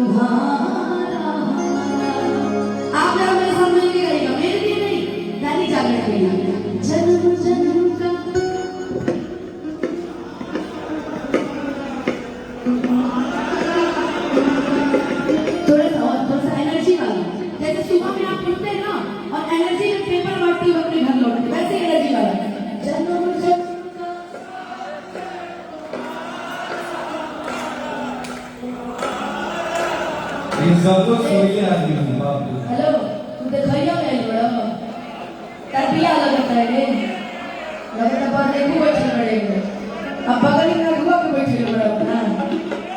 तुम्हारा। आप जरा मेरे साथ मिल के गाइएगा, मेरे लिए नहीं, दैनिक जागरण के लिए। जन्म जन्म का थोड़ा सा एनर्जी वाला, जैसे सुबह में आप उठते हैं ना और एनर्जी में पेपर बांटते हुए अपने घर लौटते, वैसे एनर्जी वाला। जन्म जन्म इन सबको सोइए आदमी है बाप रे। हेलो, तू देखइया में बड़ा तरबिया लगता है रे, लगता है बात देखो बैठे बड़े अब बगल में रखवा के बैठे बड़ा अपना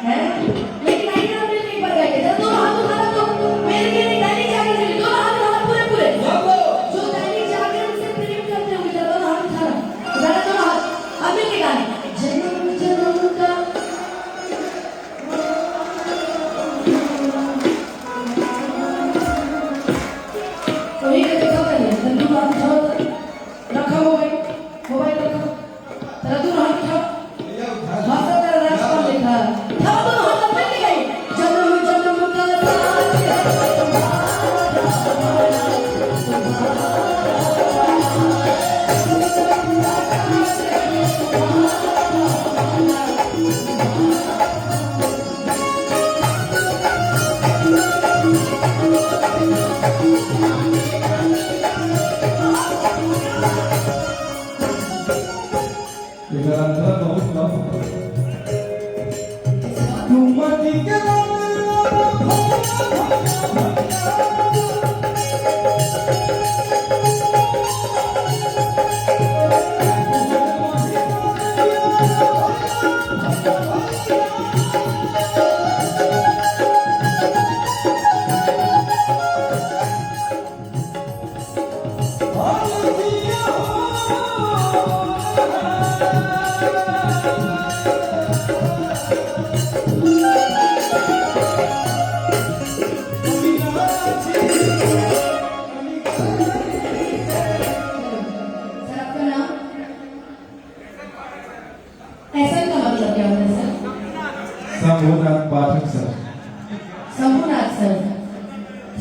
है। लेकिन नहीं ना हमने नहीं पढ़ा है, जब दोनों हाथ उठाना तो मेरे लिए नहीं, दैनिक जागरण से दोनों हाथ पूरे पूरे जो दैनिक जागरण से प्रेम करते होंगे, जब दोनों हाथ उठाना जरा दोनों हाथ अब मिलके गाने। जन्म जन्म का वही के देखो करिए, तंदू बात उठाओ, रखो मोबाइल रखो, तेरा दोनों हाथ उठाओ, हाथ से तेरा रास्ता लिखा, उठाओ दोनों हाथ अपने ले गए। जन्म जन्म का साथ है मेरा अंदर बहुत लव तुम मत के शंभुनाथ पाठक सर। शंभुनाथ सर,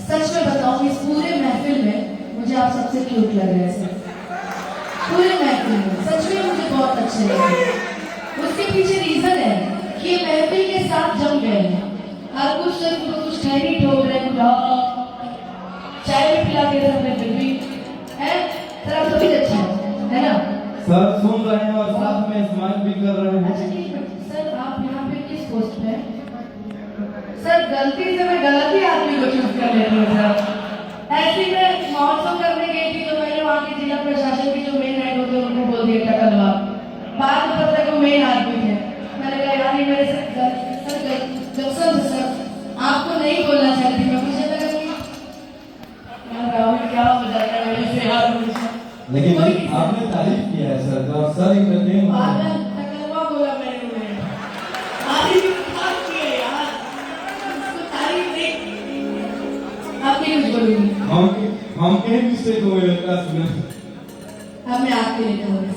सच में बताओ इस पूरे महफिल में मुझे आप सबसे क्यूट लग रहे हैं सर, पूरे महफिल में सच में मुझे बहुत अच्छे लगे। उसके पीछे रीजन है कि ये महफिल के साथ जम गए हैं, हर कुछ सर को कुछ ठहरी ठोक रहे हैं, चाय भी पिला के रहे फिर भी है सर, आप सभी अच्छा है ना सर? सुन रहे हैं और साथ में स्माइल भी कर रहे हैं। अच्छा ठीक है सर, आप यहाँ पे किस पोस्ट पे हैं? सर गलती से मैं गलत ही आदमी को चूज कर लेती हूँ सर। ऐसे में महोत्सव करने गई थी तो मैंने वहाँ के जिला प्रशासन के जो मेन हेड होते हैं उनको बोल दिया था कलवा, बाद में पता वो मेन आदमी थे। मैंने कहा यार ये मेरे सर सर आपको नहीं बोलना चाहती मैं, मुझे लगा कि यार राहुल क्या हो जाता है मेरे से यार। लेकिन आपने तारीफ किया है सर का, सर इंटरटेन तकलवा बोला मैंने, तारीफ किया यार, तारीफ नहीं आपके कुछ बोलूंगी। हम कहीं मिस्टेक हो गया क्लास में। अब मैं आपके लिए कहूँगी